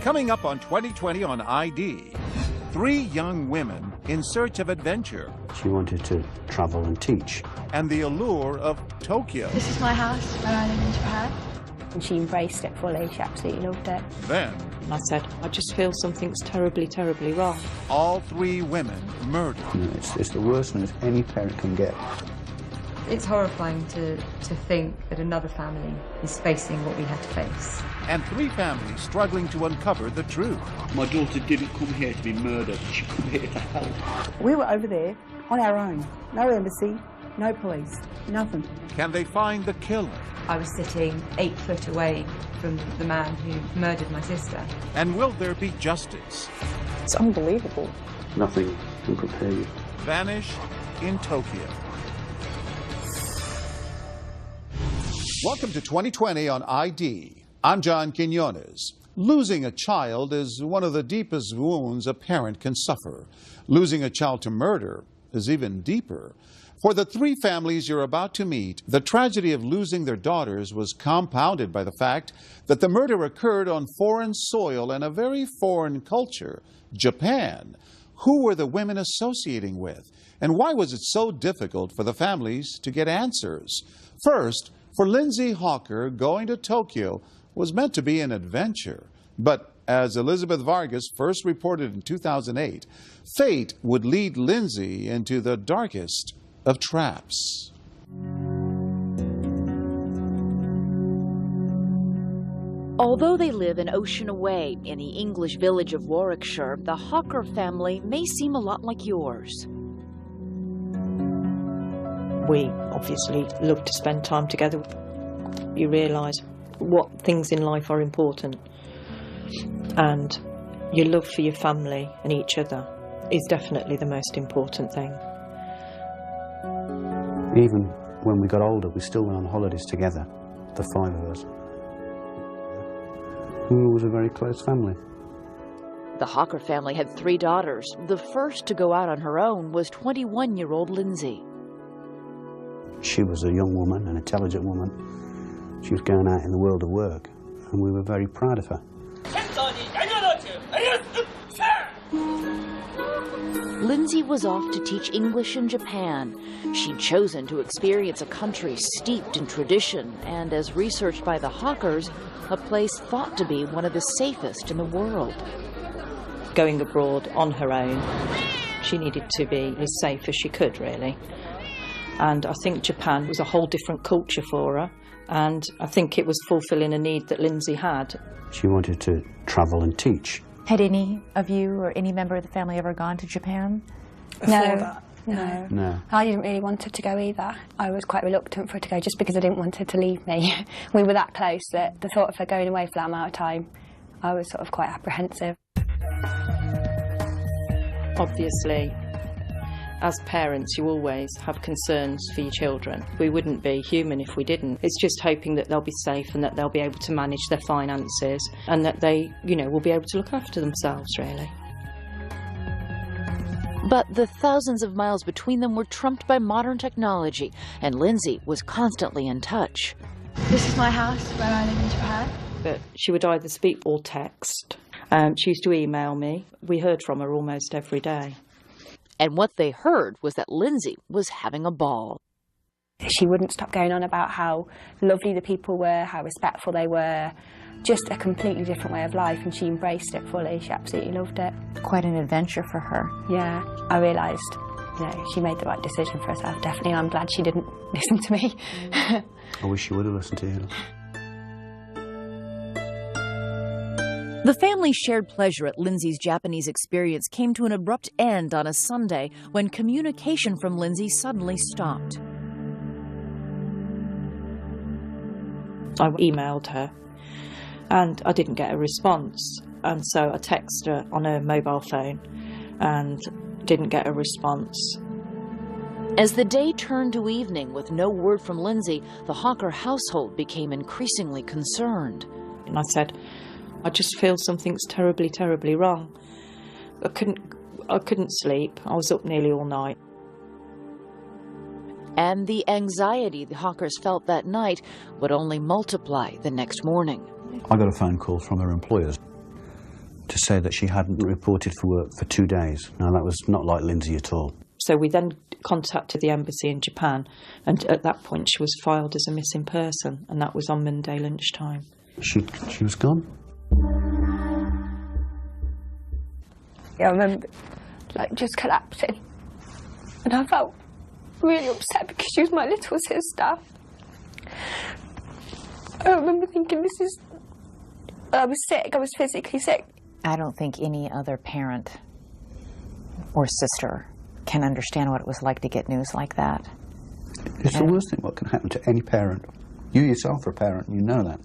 Coming up on 2020 on ID, 3 young women in search of adventure. She wanted to travel and teach. And the allure of Tokyo. This is my house where I live in Japan. And she embraced it fully. She absolutely loved it. Then, I said, I just feel something's terribly, terribly wrong. all 3 women murdered. You know, it's the worst news any parent can get. It's horrifying to think that another family is facing what we had to face. And 3 families struggling to uncover the truth. My daughter didn't come here to be murdered. She came here to help. We were over there on our own. No embassy, no police, nothing. Can they find the killer? I was sitting 8 foot away from the man who murdered my sister. And will there be justice? It's unbelievable. Nothing can prepare you. Vanish in Tokyo. Welcome to 2020 on ID. I'm John Quinones. Losing a child is one of the deepest wounds a parent can suffer. Losing a child to murder is even deeper. For the 3 families you're about to meet, the tragedy of losing their daughters was compounded by the fact that the murder occurred on foreign soil and a very foreign culture, Japan. Who were the women associating with? And why was it so difficult for the families to get answers? First, for Lindsay Hawker, going to Tokyo was meant to be an adventure. But as Elizabeth Vargas first reported in 2008, fate would lead Lindsay into the darkest of traps. Although they live an ocean away in the English village of Warwickshire, the Hawker family may seem a lot like yours. We obviously love to spend time together. You realise what things in life are important, and your love for your family and each other is definitely the most important thing. Even when we got older, we still went on holidays together, the 5 of us. We was a very close family. The Hawker family had 3 daughters. The first to go out on her own was 21-year-old Lindsay. She was a young woman, an intelligent woman. She was going out in the world of work, and we were very proud of her. Lindsay was off to teach English in Japan. She'd chosen to experience a country steeped in tradition and, as researched by the Hawkers, a place thought to be one of the safest in the world. Going abroad on her own, she needed to be as safe as she could, really. And I think Japan was a whole different culture for her, and I think it was fulfilling a need that Lindsay had. She wanted to travel and teach. Had any of you or any member of the family ever gone to Japan? No. I didn't really want her to go either. I was quite reluctant for her to go just because I didn't want her to leave me. We were that close that the thought of her going away for that amount of time, I was sort of quite apprehensive. Obviously, as parents, you always have concerns for your children. We wouldn't be human if we didn't. It's just hoping that they'll be safe and that they'll be able to manage their finances and that they, will be able to look after themselves, really. But the thousands of miles between them were trumped by modern technology, and Lindsay was constantly in touch. This is my house where I live in Japan. But she would either speak or text. She used to email me. We heard from her almost every day. And what they heard was that Lindsay was having a ball. She wouldn't stop going on about how lovely the people were, how respectful they were, just a completely different way of life, and she embraced it fully. She absolutely loved it. Quite an adventure for her. Yeah, I realised, she made the right decision for herself, definitely, and I'm glad she didn't listen to me. I wish she would have listened to you. The family's shared pleasure at Lindsay's Japanese experience came to an abrupt end on a Sunday when communication from Lindsay suddenly stopped. I emailed her and I didn't get a response, and so I texted her on her mobile phone and didn't get a response. As the day turned to evening with no word from Lindsay, the Hawker household became increasingly concerned. And I said, I just feel something's terribly, terribly wrong. I couldn't sleep. I was up nearly all night. And the anxiety the Hawkers felt that night would only multiply the next morning. I got a phone call from her employers. to say that she hadn't reported for work for 2 days. Now, that was not like Lindsay at all. So we then contacted the embassy in Japan, and at that point she was filed as a missing person, and that was on Monday lunchtime. She was gone? Yeah, I remember, like, just collapsing. And I felt really upset because she was my little sister. I remember thinking, I was sick, I was physically sick. I don't think any other parent or sister can understand what it was like to get news like that. It's the worst thing what can happen to any parent. You yourself are a parent, you know that.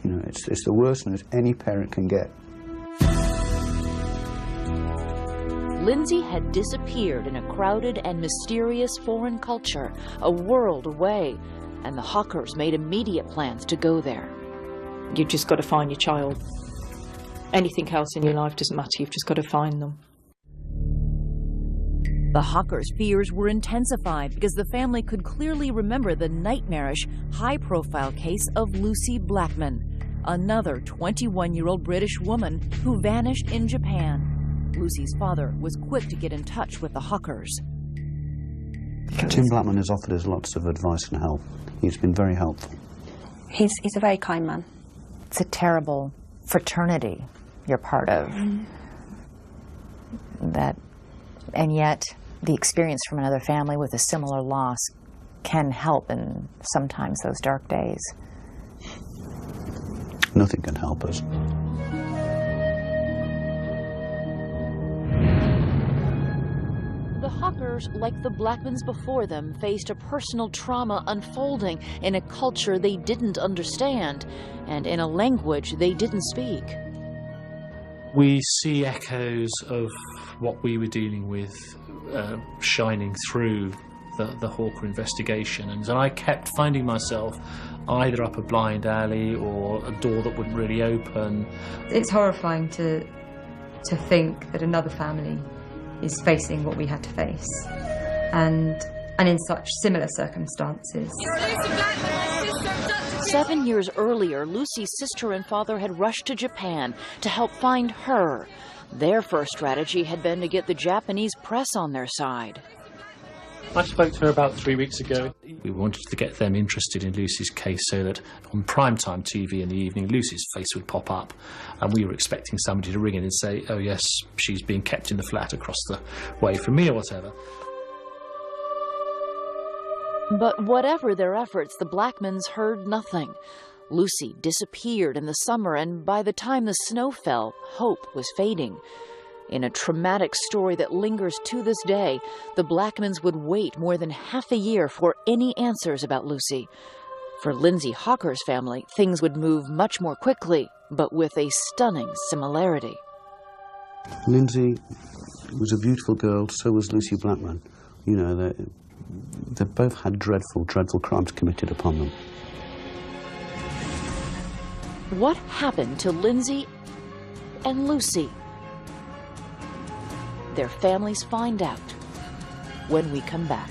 You know, it's the worst news any parent can get. Lindsay had disappeared in a crowded and mysterious foreign culture, a world away, and the Hawkers made immediate plans to go there. You've just got to find your child. Anything else in your life doesn't matter, you've just got to find them. The Hawkers' fears were intensified because the family could clearly remember the nightmarish, high-profile case of Lucy Blackman, another 21-year-old British woman who vanished in Japan. Lucy's father was quick to get in touch with the Hawkers. Tim Blackman has offered us lots of advice and help. He's been very helpful. He's a very kind man. It's a terrible fraternity you're part of. That, and yet the experience from another family with a similar loss can help in sometimes those dark days. Nothing can help us. The Hawkers, like the Blackmans before them, faced a personal trauma unfolding in a culture they didn't understand and in a language they didn't speak. We see echoes of what we were dealing with shining through the Hawker investigation, and I kept finding myself either up a blind alley or a door that wouldn't really open. It's horrifying to think that another family is facing what we had to face, and in such similar circumstances. 7 years earlier, Lucy's sister and father had rushed to Japan to help find her. Their first strategy had been to get the Japanese press on their side. I spoke to her about 3 weeks ago. We wanted to get them interested in Lucy's case so that on primetime TV in the evening, Lucy's face would pop up, and we were expecting somebody to ring in and say, oh yes, she's being kept in the flat across the way from me or whatever. But whatever their efforts, the Blackmans heard nothing. Lucy disappeared in the summer, and by the time the snow fell, hope was fading. In a traumatic story that lingers to this day, the Blackmans would wait more than half a year for any answers about Lucy. For Lindsay Hawker's family, things would move much more quickly, but with a stunning similarity. Lindsay was a beautiful girl, so was Lucy Blackman. You know, they both had dreadful, dreadful crimes committed upon them. What happened to Lindsay and Lucy? Their families find out when we come back.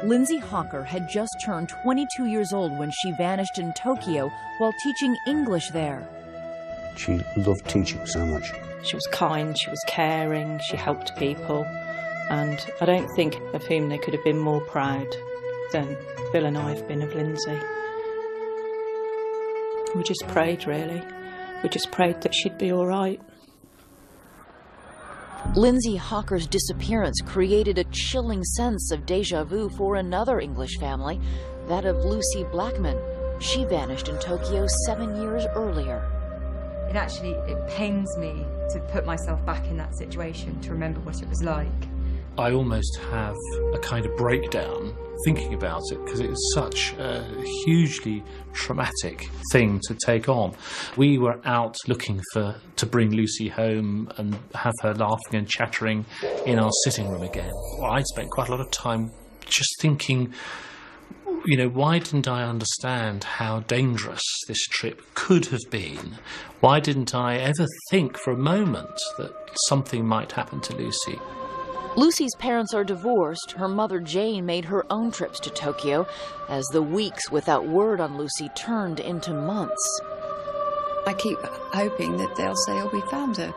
Lindsay Hawker had just turned 22 years old when she vanished in Tokyo while teaching English there. She loved teaching so much. She was kind, she was caring, she helped people, and I don't think of whom they could have been more proud than Bill and I have been of Lindsay. We just prayed, really. We just prayed that she'd be all right. Lindsay Hawker's disappearance created a chilling sense of déjà vu for another English family, that of Lucy Blackman. She vanished in Tokyo 7 years earlier. It pains me to put myself back in that situation, to remember what it was like. I almost have a kind of breakdown thinking about it because it was such a hugely traumatic thing to take on. We were out looking to bring Lucy home and have her laughing and chattering in our sitting room again. Well, I'd spent quite a lot of time just thinking, you know, why didn't I understand how dangerous this trip could have been? Why didn't I ever think for a moment that something might happen to Lucy? Lucy's parents are divorced. Her mother, Jane, made her own trips to Tokyo as the weeks without word on Lucy turned into months. I keep hoping that they'll say, oh, we found her.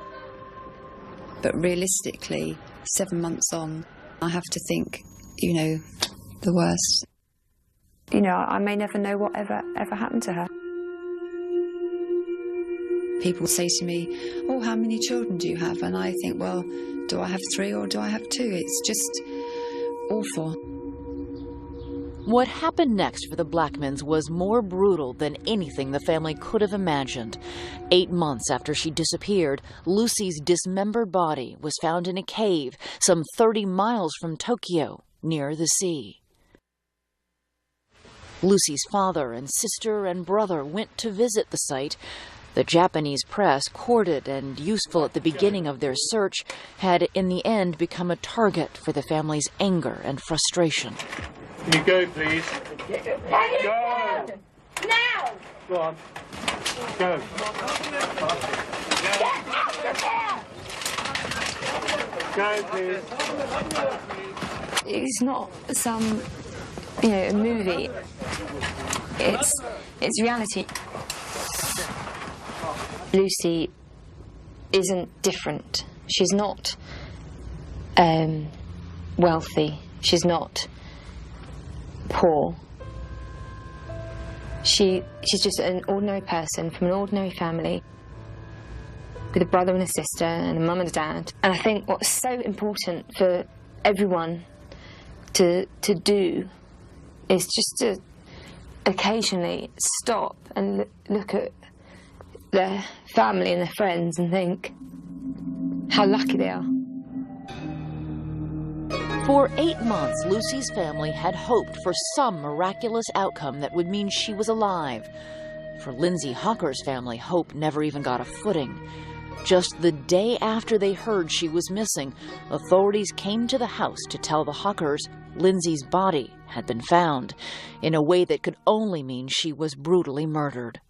But realistically, 7 months on, I have to think, you know, the worst. You know, I may never know what ever happened to her. People say to me, oh, how many children do you have? And I think, well, do I have 3 or do I have 2? It's just awful. What happened next for the Blackmans was more brutal than anything the family could have imagined. 8 months after she disappeared, Lucy's dismembered body was found in a cave some 30 miles from Tokyo, near the sea. Lucy's father and sister and brother went to visit the site. The Japanese press, courted and useful at the beginning of their search, had in the end become a target for the family's anger and frustration. Can you go, please? Go! Now! Go on. Go. Get out of here! Go, please. It's not some, you know, a movie. It's reality. Lucy isn't different. She's not wealthy. She's not poor. She's just an ordinary person from an ordinary family with a brother and a sister and a mum and a dad. And I think what's so important for everyone to do is just to occasionally stop and look at their family and their friends and think how lucky they are. For 8 months, Lucy's family had hoped for some miraculous outcome that would mean she was alive. For Lindsay Hocker's family, hope never even got a footing. Just the day after they heard she was missing, authorities came to the house to tell the Hockers Lindsay's body had been found, in a way that could only mean she was brutally murdered.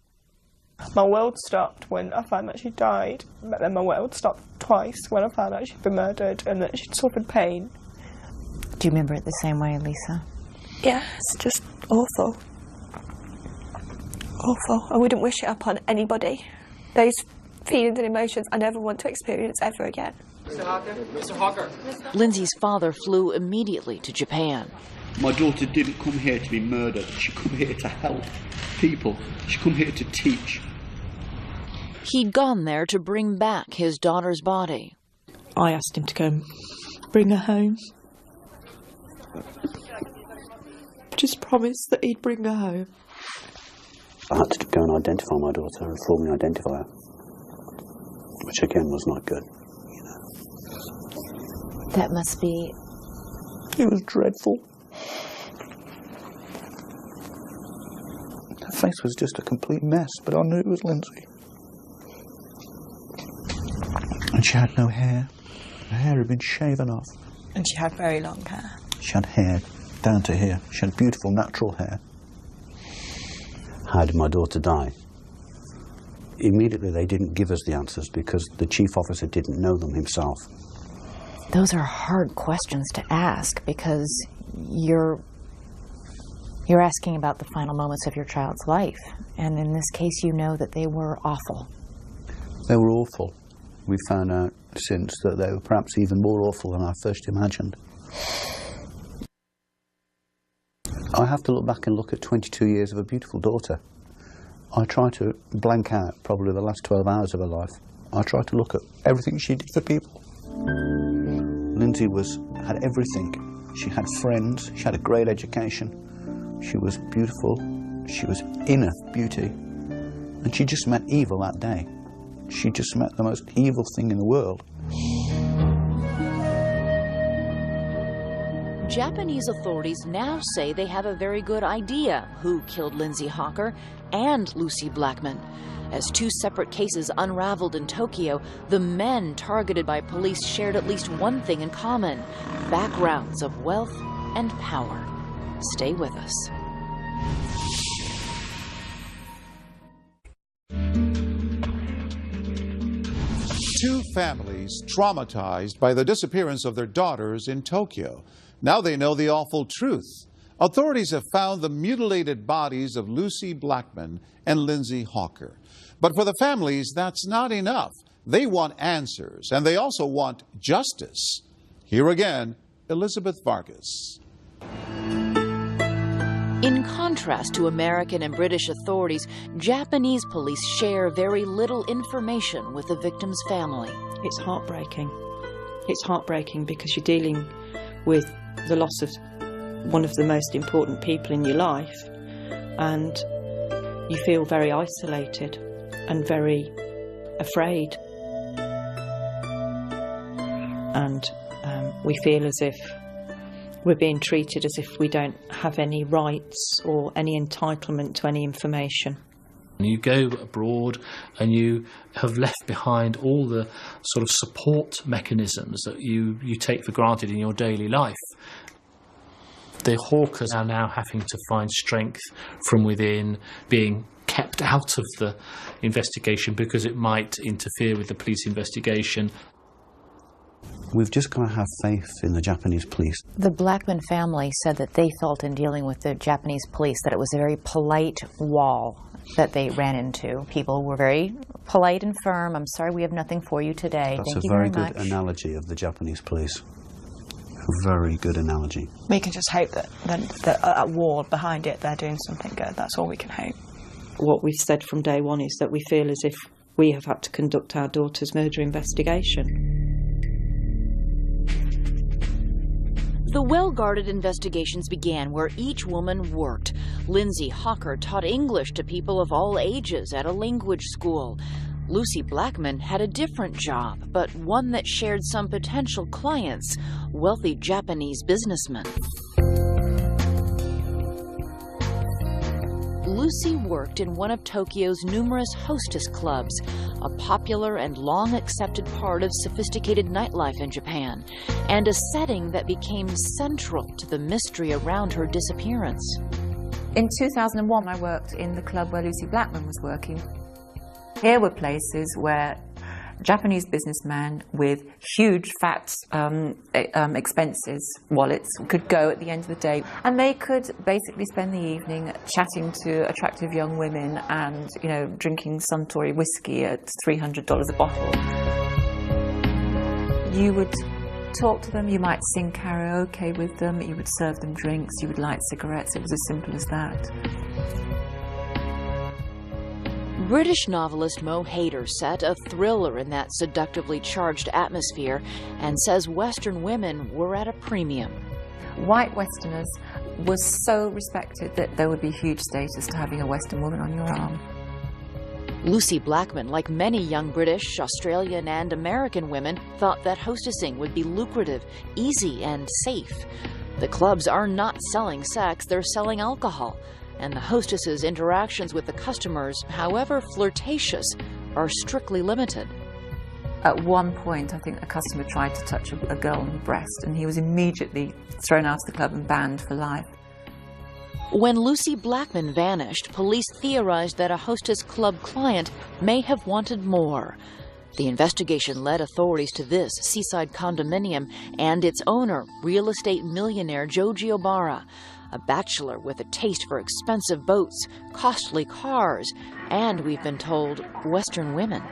My world stopped when I found that she died, but then my world stopped twice when I found out she'd been murdered and that she'd suffered pain. Do you remember it the same way, Lisa? Yeah, it's just awful. Awful. I wouldn't wish it upon anybody. Those feelings and emotions I never want to experience ever again. Mr. Hocker? Mr. Hocker? Lindsay's father flew immediately to Japan. My daughter didn't come here to be murdered. She come here to help people. She come here to teach. He'd gone there to bring back his daughter's body. I asked him to go and bring her home. Just promised that he'd bring her home. I had to go and identify my daughter and formally identify her, which again was not good. You know. That must be... It was dreadful. Her face was just a complete mess, but I knew it was Lindsay. And she had no hair. Her hair had been shaven off. And she had very long hair. She had hair down to here. She had beautiful natural hair. How did my daughter die? Immediately they didn't give us the answers because the chief officer didn't know them himself. Those are hard questions to ask because you're asking about the final moments of your child's life. And in this case, you know that they were awful. They were awful. We found out since that they were perhaps even more awful than I first imagined. I have to look back and look at 22 years of a beautiful daughter. I try to blank out probably the last 12 hours of her life. I try to look at everything she did for people. Lindsay had everything. She had friends, she had a great education, she was beautiful, she was inner beauty, and she just met evil that day. She just met the most evil thing in the world. Japanese authorities now say they have a very good idea who killed Lindsay Hocker and Lucy Blackman. As 2 separate cases unraveled in Tokyo, the men targeted by police shared at least one thing in common: backgrounds of wealth and power. Stay with us. Two families traumatized by the disappearance of their daughters in Tokyo. Now they know the awful truth. Authorities have found the mutilated bodies of Lucy Blackman and Lindsay Hawker. But for the families, that's not enough. They want answers, and they also want justice. Here again, Elizabeth Vargas. In contrast to American and British authorities, Japanese police share very little information with the victim's family. It's heartbreaking. It's heartbreaking because you're dealing with the loss of one of the most important people in your life, and you feel very isolated and very afraid. And we feel as if we're being treated as if we don't have any rights or any entitlement to any information. You go abroad and you have left behind all the sort of support mechanisms that you take for granted in your daily life. The Hawkers are now having to find strength from within, being kept out of the investigation because it might interfere with the police investigation. We've just got to have faith in the Japanese police. The Blackman family said that they felt in dealing with the Japanese police that it was a very polite wall that they ran into. People were very polite and firm. I'm sorry, we have nothing for you today. Thank you very much. That's a very good analogy of the Japanese police. A very good analogy. We can just hope that at war behind it, they're doing something good. That's all we can hope. What we've said from day one is that we feel as if we have had to conduct our daughter's murder investigation. The well-guarded investigations began where each woman worked. Lindsay Hawker taught English to people of all ages at a language school. Lucy Blackman had a different job, but one that shared some potential clients, wealthy Japanese businessmen. Lucy worked in one of Tokyo's numerous hostess clubs, a popular and long-accepted part of sophisticated nightlife in Japan, and a setting that became central to the mystery around her disappearance. In 2001, I worked in the club where Lucy Blackman was working. Here were places where Japanese businessmen with huge fat expenses wallets could go at the end of the day, and they could basically spend the evening chatting to attractive young women and, you know, drinking Suntory whiskey at $300 a bottle. You would talk to them, you might sing karaoke with them, you would serve them drinks, you would light cigarettes. It was as simple as that. British novelist Mo Hayder set a thriller in that seductively charged atmosphere and says Western women were at a premium. White Westerners were so respected that there would be huge status to having a Western woman on your arm. Lucy Blackman, like many young British, Australian and American women, thought that hostessing would be lucrative, easy and safe. The clubs are not selling sex, they're selling alcohol. And the hostesses' interactions with the customers, however flirtatious, are strictly limited. At one point, I think a customer tried to touch a girl on the breast, and he was immediately thrown out of the club and banned for life. When Lucy Blackman vanished, police theorized that a hostess club client may have wanted more. The investigation led authorities to this seaside condominium and its owner, real estate millionaire Joji Obara, a bachelor with a taste for expensive boats, costly cars, and, we've been told, Western women.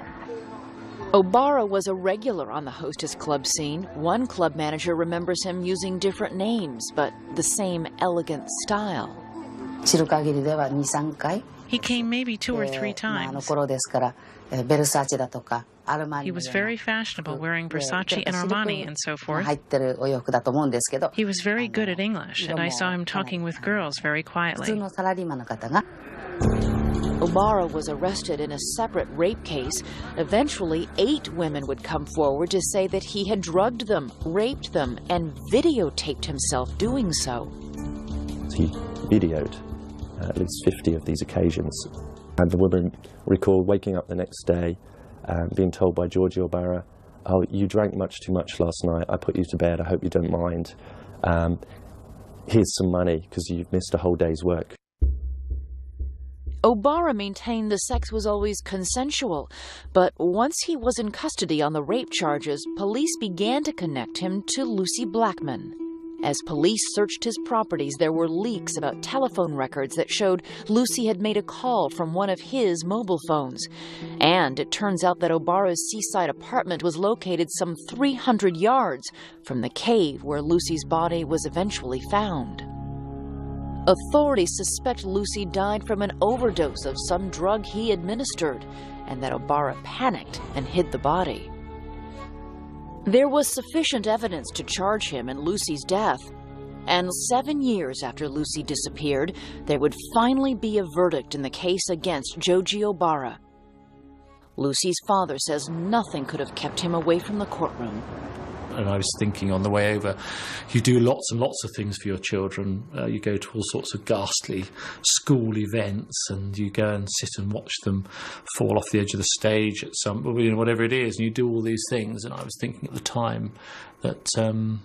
Obara was a regular on the hostess club scene. One club manager remembers him using different names, but the same elegant style. He came maybe 2 or 3 times. He was very fashionable, wearing Versace and Armani and so forth. He was very good at English, and I saw him talking with girls very quietly. Obara was arrested in a separate rape case. Eventually, 8 women would come forward to say that he had drugged them, raped them, and videotaped himself doing so. He videoed at least 50 of these occasions. And the woman recalled waking up the next day being told by Joji Obara, "Oh, you drank much too much last night. I put you to bed. I hope you don't mind. Here's some money because you've missed a whole day's work." Obara maintained the sex was always consensual, but once he was in custody on the rape charges, police began to connect him to Lucy Blackman. As police searched his properties, there were leaks about telephone records that showed Lucy had made a call from one of his mobile phones. And it turns out that Obara's seaside apartment was located some 300 yards from the cave where Lucy's body was eventually found. Authorities suspect Lucy died from an overdose of some drug he administered, and that Obara panicked and hid the body. There was sufficient evidence to charge him in Lucy's death, and 7 years after Lucy disappeared, there would finally be a verdict in the case against Joji Obara. Lucy's father says nothing could have kept him away from the courtroom. And I was thinking on the way over, you do lots and lots of things for your children. You go to all sorts of ghastly school events, and you go and sit and watch them fall off the edge of the stage at some, whatever it is, and you do all these things. And I was thinking at the time that, I'm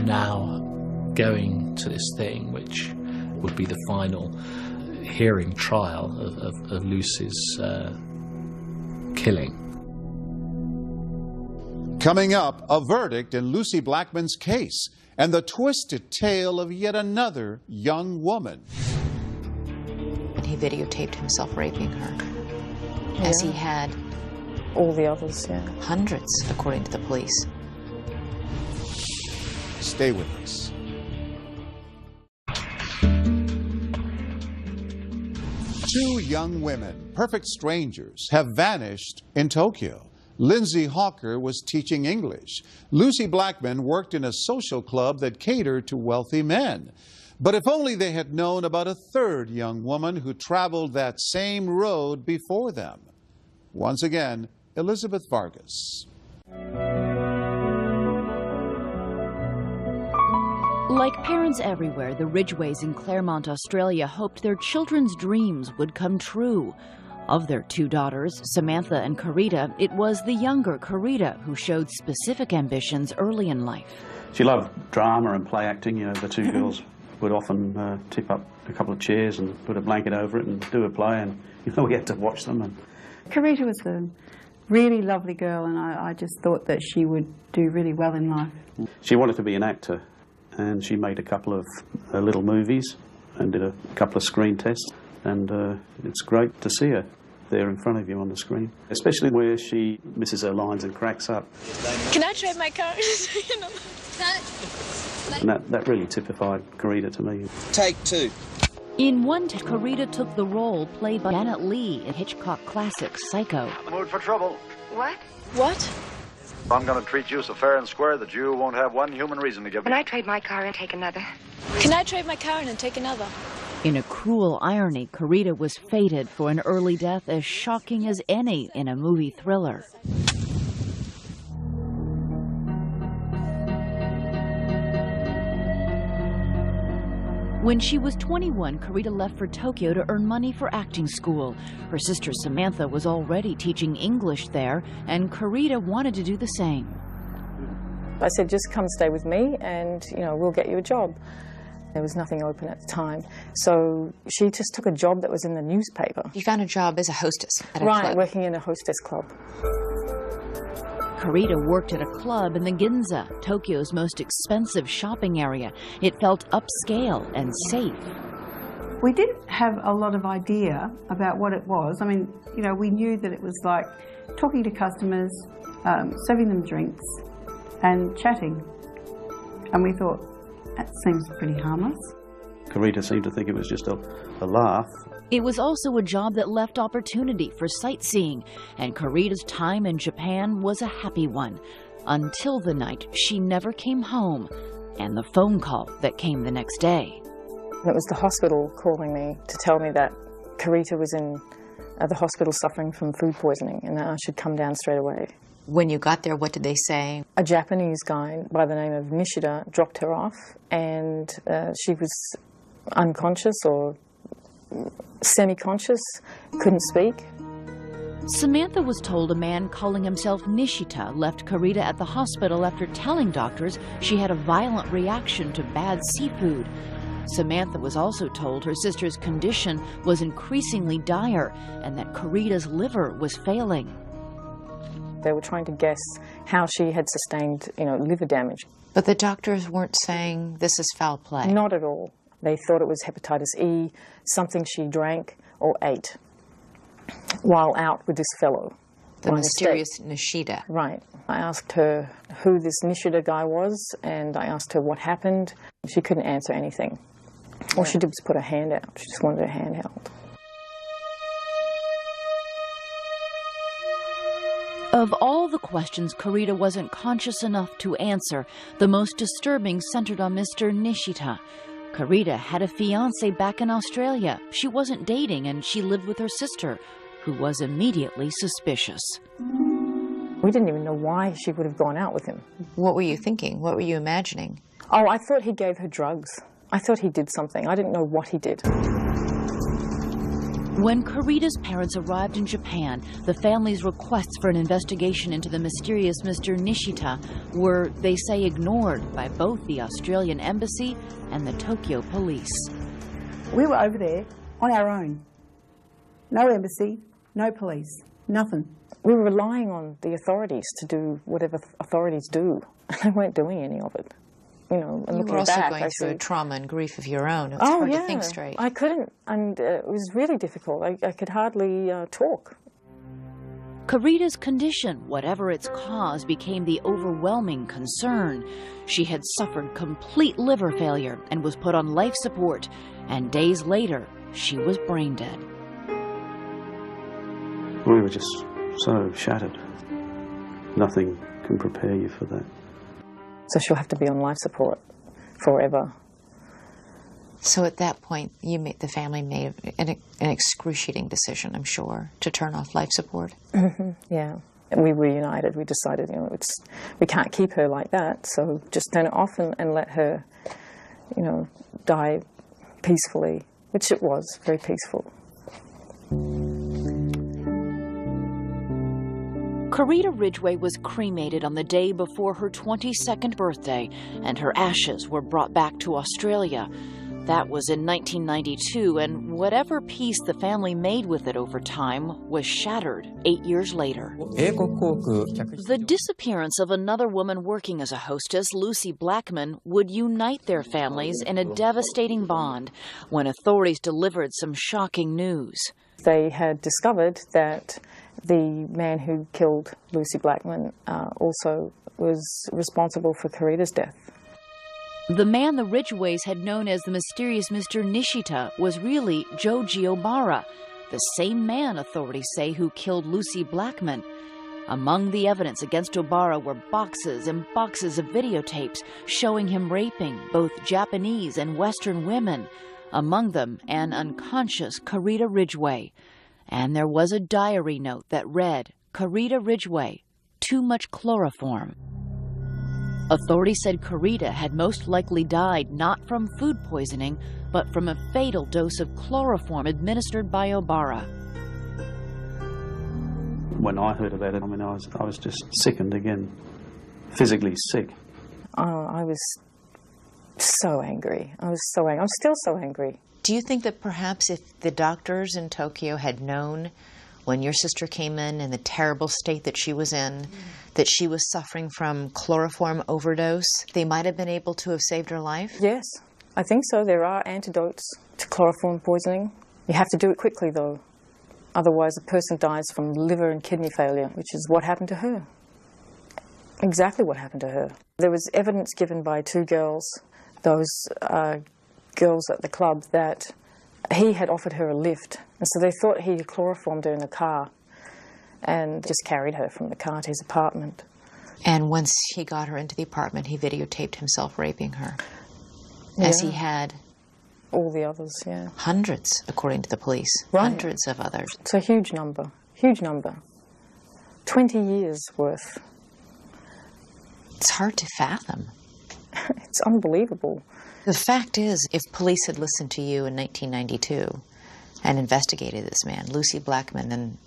now going to this thing, which would be the final hearing trial of Lucy's killing. Coming up, a verdict in Lucy Blackman's case and the twisted tale of yet another young woman. And he videotaped himself raping her, as he had all the others, hundreds, according to the police. Stay with us. Two young women, perfect strangers, have vanished in Tokyo. Lindsay Hawker was teaching English. Lucy Blackman worked in a social club that catered to wealthy men. But if only they had known about a third young woman who traveled that same road before them. Once again, Elizabeth Vargas. Like parents everywhere, the Ridgeways in Claremont, Australia hoped their children's dreams would come true. Of their two daughters, Samantha and Carita, it was the younger Carita who showed specific ambitions early in life. She loved drama and play acting. The two girls would often tip up a couple of chairs and put a blanket over it and do a play, and we had to watch them. And Carita was a really lovely girl, and I just thought that she would do really well in life. She wanted to be an actor, and she made a couple of little movies and did a couple of screen tests, and it's great to see her there in front of you on the screen, especially where she misses her lines and cracks up. Can I trade my car? And that really typified Carita to me. Take two. In one take, Carita took the role played by Janet Leigh in Hitchcock classic Psycho. Mood for trouble. What? What? I'm going to treat you so fair and square that you won't have one human reason to give me. Can I trade my car and take another? Can I trade my car and take another? In a cruel irony, Carita was fated for an early death as shocking as any in a movie thriller. When she was 21, Carita left for Tokyo to earn money for acting school. Her sister Samantha was already teaching English there, and Carita wanted to do the same. I said, just come stay with me and, we'll get you a job. There was nothing open at the time, so she just took a job that was in the newspaper. You found a job as a hostess at a club? Right, working in a hostess club. Carita worked at a club in the Ginza, Tokyo's most expensive shopping area. It felt upscale and safe. We didn't have a lot of idea about what it was. I mean, we knew that it was like talking to customers, serving them drinks and chatting. And we thought, that seems pretty harmless. Carita seemed to think it was just a laugh. It was also a job that left opportunity for sightseeing, and Carita's time in Japan was a happy one, until the night she never came home, and the phone call that came the next day. It was the hospital calling me to tell me that Carita was in the hospital suffering from food poisoning and that I should come down straight away. When you got there, what did they say? A Japanese guy by the name of Nishida dropped her off, and she was unconscious or semi-conscious, couldn't speak. Samantha was told a man calling himself Nishita left Carita at the hospital after telling doctors she had a violent reaction to bad seafood. Samantha was also told her sister's condition was increasingly dire and that Carita's liver was failing. They were trying to guess how she had sustained, liver damage. But the doctors weren't saying this is foul play? Not at all. They thought it was hepatitis E, something she drank or ate while out with this fellow. The mysterious Nishida. Right. I asked her who this Nishida guy was, and I asked her what happened. She couldn't answer anything. All she did was put her hand out. She just wanted her hand held. Of all the questions Carita wasn't conscious enough to answer, the most disturbing centered on Mr. Nishita. Carita had a fiancé back in Australia. She wasn't dating, and she lived with her sister, who was immediately suspicious. We didn't even know why she would have gone out with him. What were you thinking? What were you imagining? Oh, I thought he gave her drugs. I thought he did something. I didn't know what he did. When Carita's parents arrived in Japan, the family's requests for an investigation into the mysterious Mr. Nishita were, they say, ignored by both the Australian embassy and the Tokyo police. We were over there on our own. No embassy, no police, nothing. We were relying on the authorities to do whatever authorities do. They weren't doing any of it. And you were also going through trauma and grief of your own. It's hard to think straight. I couldn't, and it was really difficult. I could hardly talk. Carita's condition, whatever its cause, became the overwhelming concern. She had suffered complete liver failure and was put on life support, and days later, she was brain dead. We were just so shattered. Nothing can prepare you for that. So she'll have to be on life support forever. So at that point, the family made an excruciating decision, I'm sure, to turn off life support. Mm-hmm. Yeah. And we reunited. We decided, we can't keep her like that, so just turn it off and let her, die peacefully, which it was, very peaceful. Carita Ridgway was cremated on the day before her 22nd birthday, and her ashes were brought back to Australia. That was in 1992, and whatever peace the family made with it over time was shattered 8 years later. The disappearance of another woman working as a hostess, Lucy Blackman, would unite their families in a devastating bond when authorities delivered some shocking news. They had discovered that the man who killed Lucy Blackman also was responsible for Carita's death. The man the Ridgways had known as the mysterious Mr. Nishita was really Joji Obara, the same man, authorities say, who killed Lucy Blackman. Among the evidence against Obara were boxes and boxes of videotapes showing him raping both Japanese and Western women, among them an unconscious Carita Ridgway. And there was a diary note that read, "Carita Ridgway, too much chloroform." Authorities said Carita had most likely died not from food poisoning, but from a fatal dose of chloroform administered by Obara. When I heard about it, I was just sickened again, physically sick. I was so angry. I was so angry. I'm still so angry. Do you think that perhaps if the doctors in Tokyo had known when your sister came in the terrible state that she was in, that she was suffering from chloroform overdose, they might have been able to have saved her life? Yes, I think so. There are antidotes to chloroform poisoning. You have to do it quickly, though. Otherwise, a person dies from liver and kidney failure, which is what happened to her. Exactly what happened to her. There was evidence given by two girls, those girls at the club, that he had offered her a lift, and so they thought he had chloroformed her in the car and just carried her from the car to his apartment. And once he got her into the apartment, he videotaped himself raping her, as he had all the others, hundreds, according to the police, hundreds of others. It's a huge number, huge number. 20 years worth. It's hard to fathom. It's unbelievable. The fact is, if police had listened to you in 1992 and investigated this man, Lucy Blackman, and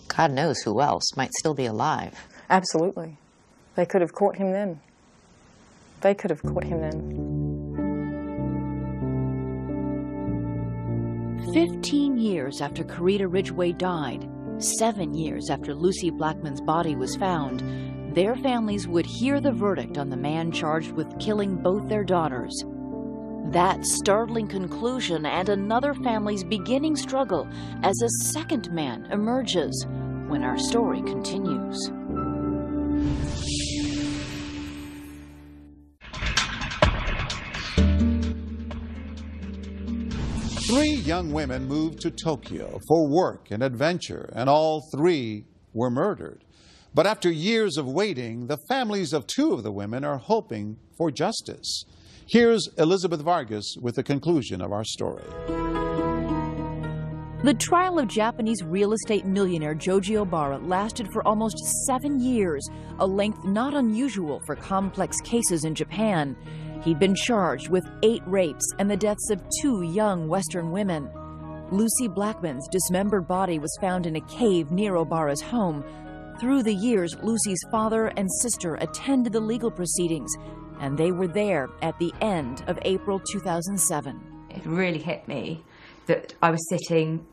God knows who else might still be alive. Absolutely. They could have caught him then. They could have caught him then. 15 years after Karita Ridgway died, 7 years after Lucy Blackman's body was found, their families would hear the verdict on the man charged with killing both their daughters. That startling conclusion and another family's beginning struggle as a second man emerges when our story continues. Three young women moved to Tokyo for work and adventure, and all three were murdered. But after years of waiting, the families of two of the women are hoping for justice. Here's Elizabeth Vargas with the conclusion of our story. The trial of Japanese real estate millionaire Joji Obara lasted for almost 7 years, a length not unusual for complex cases in Japan. He'd been charged with 8 rapes and the deaths of 2 young Western women. Lucy Blackman's dismembered body was found in a cave near Obara's home. Through the years, Lucy's father and sister attended the legal proceedings, and they were there at the end of April 2007. It really hit me that I was sitting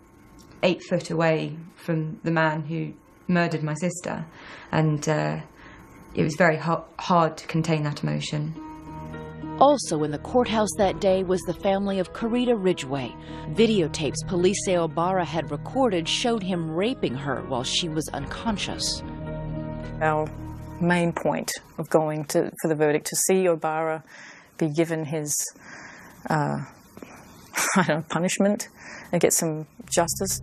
8 foot away from the man who murdered my sister, and it was very hard to contain that emotion. Also in the courthouse that day was the family of Karita Ridgway. Videotapes police say Obara had recorded showed him raping her while she was unconscious. Our main point of going for the verdict, to see Obara be given his punishment and get some justice.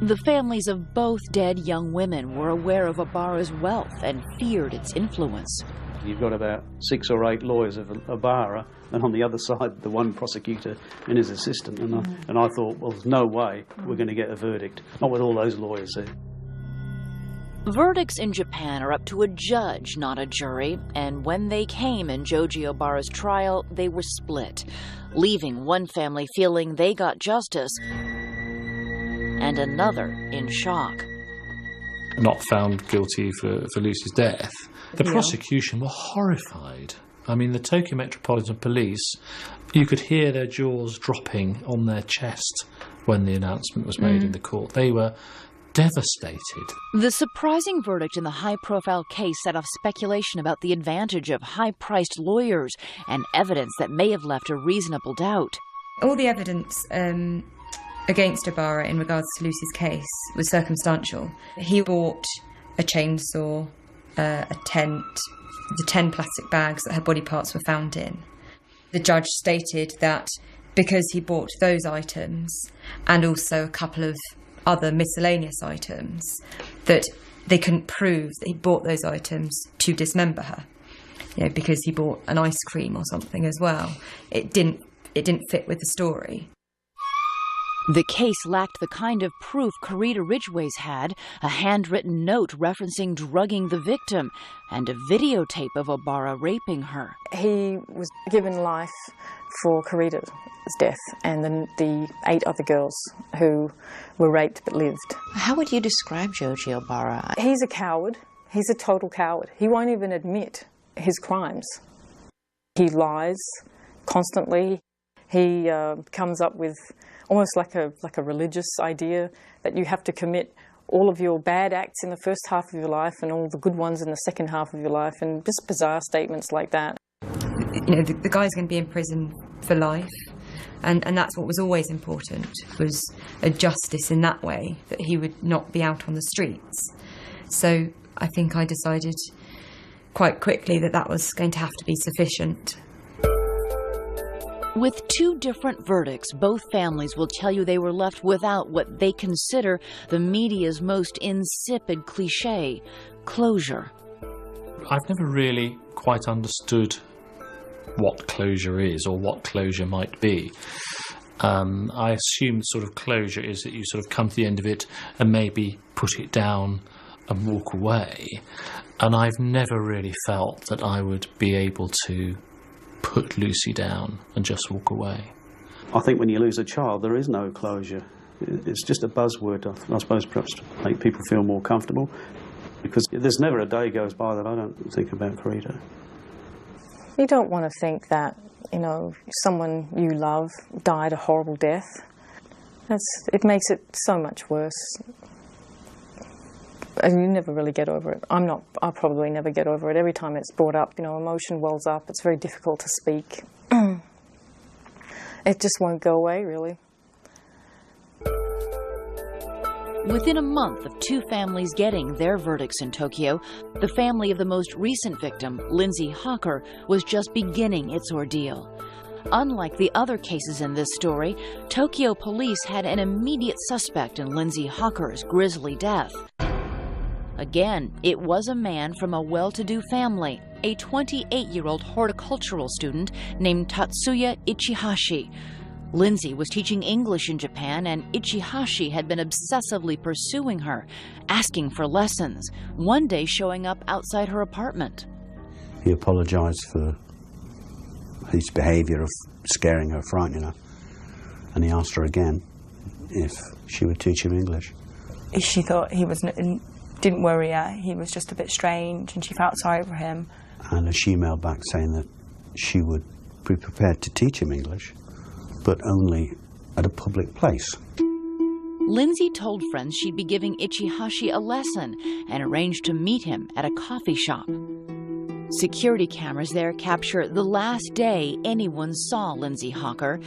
The families of both dead young women were aware of Obara's wealth and feared its influence. You've got about 6 or 8 lawyers of Obara, and on the other side, the one prosecutor and his assistant. And I thought, well, there's no way we're going to get a verdict, not with all those lawyers there. Verdicts in Japan are up to a judge, not a jury, and when they came in Joji Obara's trial, they were split, leaving one family feeling they got justice and another in shock. Not found guilty for Lucy's death. The prosecution were horrified. I mean, the Tokyo Metropolitan Police, you could hear their jaws dropping on their chest when the announcement was made in the court. They were devastated. The surprising verdict in the high-profile case set off speculation about the advantage of high-priced lawyers and evidence that may have left a reasonable doubt. All the evidence against Obara in regards to Lucy's case was circumstantial. He bought a chainsaw, a tent, the 10 plastic bags that her body parts were found in. The judge stated that because he bought those items and also a couple of other miscellaneous items, that they couldn't prove that he bought those items to dismember her. You know, because he bought an ice cream or something as well. It didn't fit with the story. The case lacked the kind of proof Karita Ridgway's had, a handwritten note referencing drugging the victim, and a videotape of Obara raping her. He was given life for Karita's death and the 8 other girls who were raped but lived. How would you describe Joji Obara? He's a coward. He's a total coward. He won't even admit his crimes. He lies constantly. He comes up with almost like a religious idea that you have to commit all of your bad acts in the first half of your life and all the good ones in the second half of your life, and just bizarre statements like that. You know, the guy's going to be in prison for life, and that's what was always important, was a justice in that way, that he would not be out on the streets. So I think I decided quite quickly that that was going to have to be sufficient. With 2 different verdicts, both families will tell you they were left without what they consider the media's most insipid cliché, closure. I've never really quite understood what closure is or what closure might be. I assume sort of closure is that you sort of come to the end of it and maybe put it down and walk away. And I've never really felt that I would be able to put Lucy down and just walk away. I think when you lose a child, there is no closure. It's just a buzzword, I suppose, perhaps to make people feel more comfortable, because there's never a day goes by that I don't think about Karita. You don't want to think that, you know, someone you love died a horrible death. It makes it so much worse. And you never really get over it. I'll probably never get over it. Every time it's brought up, emotion wells up. It's very difficult to speak. It just won't go away, really. Within a month of two families getting their verdicts in Tokyo, the family of the most recent victim, Lindsay Hawker, was just beginning its ordeal. Unlike the other cases in this story, Tokyo police had an immediate suspect in Lindsay Hawker's grisly death. Again, it was a man from a well-to-do family, a 28-year-old horticultural student named Tatsuya Ichihashi. Lindsay was teaching English in Japan, and Ichihashi had been obsessively pursuing her, asking for lessons, one day showing up outside her apartment. He apologized for his behavior of scaring her, frightening her, and he asked her again if she would teach him English. She thought he didn't worry her, he was just a bit strange, and she felt sorry for him. And she emailed back saying that she would be prepared to teach him English, but only at a public place. Lindsay told friends she'd be giving Ichihashi a lesson and arranged to meet him at a coffee shop. Security cameras there capture the last day anyone saw Lindsay Hawker,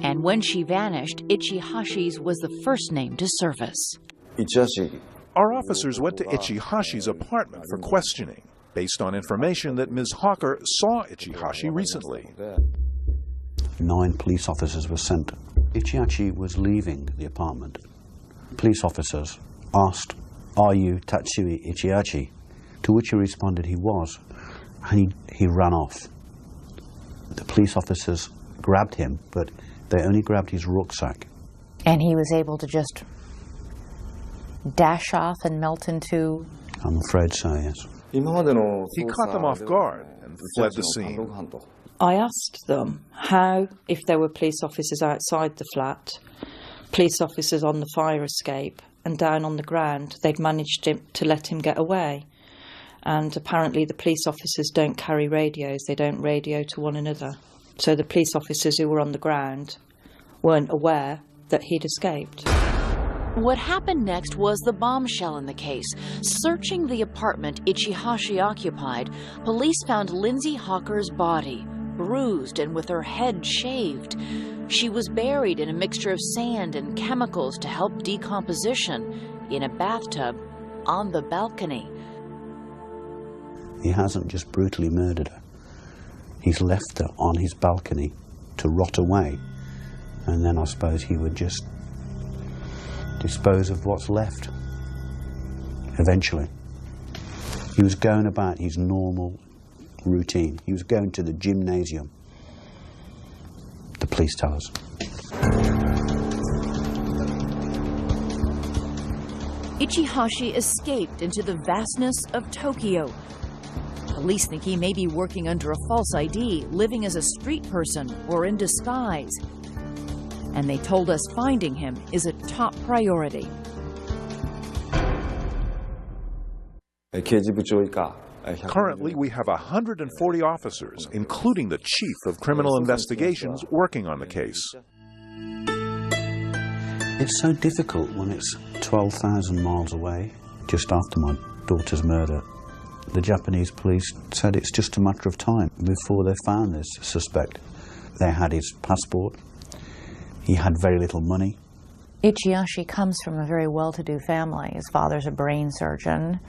and when she vanished, Ichihashi's was the first name to surface. Our officers went to Ichihashi's apartment for questioning, based on information that Ms. Hawker saw Ichihashi recently. 9 police officers were sent. Ichihashi was leaving the apartment. Police officers asked, "Are you Tatsuya Ichihashi?" To which he responded he was, and he ran off. The police officers grabbed him, but they only grabbed his rucksack. And he was able to just dash off and melt into... I'm afraid so, yes. He caught them off guard and fled the scene. I asked them how, if there were police officers outside the flat, police officers on the fire escape, and down on the ground, they'd managed to let him get away. And apparently the police officers don't carry radios, they don't radio to one another. So the police officers who were on the ground weren't aware that he'd escaped. What happened next was the bombshell in the case. Searching the apartment Ichihashi occupied, police found Lindsay Hawker's body, bruised and with her head shaved. She was buried in a mixture of sand and chemicals to help decomposition in a bathtub on the balcony. He hasn't just brutally murdered her. He's left her on his balcony to rot away, and then I suppose he would just dispose of what's left eventually. He was going about his normal routine. He was going to the gymnasium, the police tell us. Ichihashi escaped into the vastness of Tokyo. Police think he may be working under a false ID, living as a street person, or in disguise. And they told us finding him is a top priority. Currently, we have 140 officers, including the Chief of Criminal Investigations, working on the case. It's so difficult when it's 12,000 miles away, just after my daughter's murder. The Japanese police said it's just a matter of time before they found this suspect. They had his passport. He had very little money. Ichihashi comes from a very well-to-do family. His father's a brain surgeon.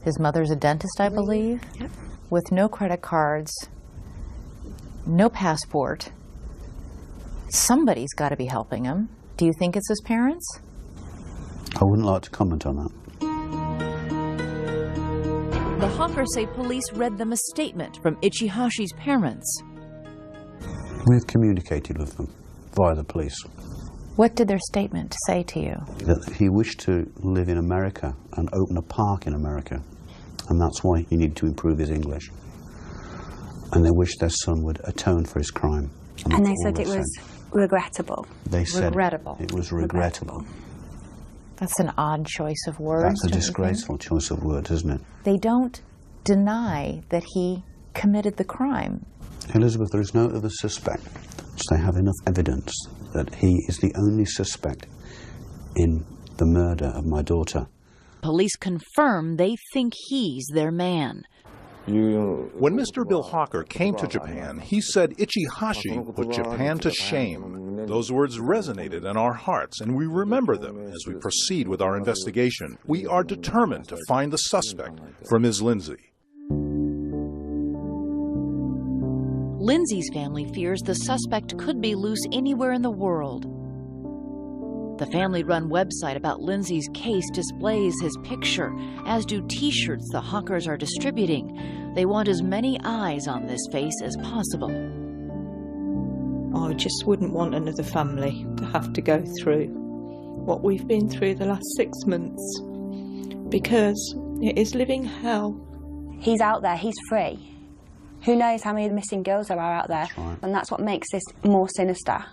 His mother's a dentist, I believe. Yep. With no credit cards, no passport. Somebody's got to be helping him. Do you think it's his parents? I wouldn't like to comment on that. The Hawkers say police read them a statement from Ichihashi's parents. We've communicated with them via the police. What did their statement say to you? That he wished to live in America and open a park in America, and that's why he needed to improve his English. And they wished their son would atone for his crime. And they said it was regrettable. They said regrettable. It was regrettable. That's an odd choice of words. That's a disgraceful choice of words, isn't it? They don't deny that he committed the crime. Elizabeth, there is no other suspect. So they have enough evidence that he is the only suspect in the murder of my daughter. Police confirm they think he's their man. When Mr. Bill Hawker came to Japan, he said Ichihashi put Japan to shame. Those words resonated in our hearts, and we remember them as we proceed with our investigation. We are determined to find the suspect for Ms. Lindsay. Lindsay's family fears the suspect could be loose anywhere in the world. The family-run website about Lindsay's case displays his picture, as do T-shirts the Hawkers are distributing. They want as many eyes on this face as possible. I just wouldn't want another family to have to go through what we've been through the last 6 months, because it is living hell. He's out there, he's free. Who knows how many missing girls there are out there, and that's what makes this more sinister.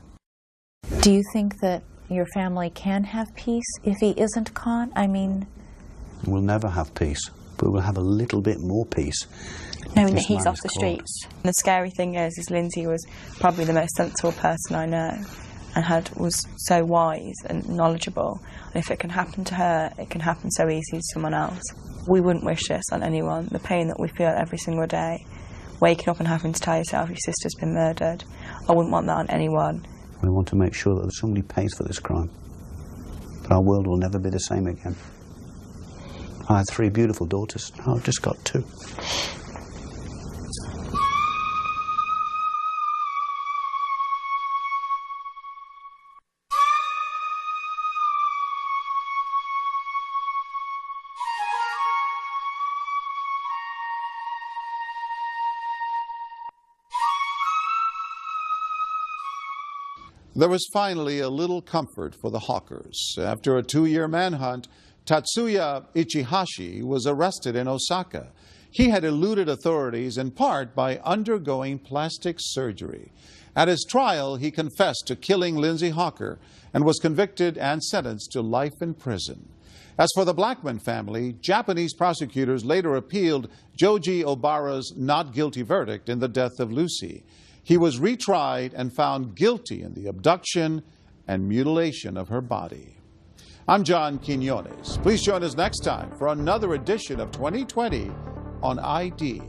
Do you think that your family can have peace if he isn't caught? I mean... We'll never have peace, but we'll have a little bit more peace. Knowing that he's off the streets. The scary thing is Lindsay was probably the most sensible person I know, and was so wise and knowledgeable. And if it can happen to her, it can happen so easily to someone else. We wouldn't wish this on anyone. The pain that we feel every single day, waking up and having to tell yourself your sister's been murdered, I wouldn't want that on anyone. We want to make sure that somebody pays for this crime. But our world will never be the same again. I had 3 beautiful daughters. Now I've just got 2. There was finally a little comfort for the Hawkers. After a 2-year manhunt, Tatsuya Ichihashi was arrested in Osaka. He had eluded authorities in part by undergoing plastic surgery. At his trial, he confessed to killing Lindsay Hawker and was convicted and sentenced to life in prison. As for the Blackman family, Japanese prosecutors later appealed Joji Obara's not guilty verdict in the death of Lucy. He was retried and found guilty in the abduction and mutilation of her body. I'm John Quinones. Please join us next time for another edition of 2020 on ID.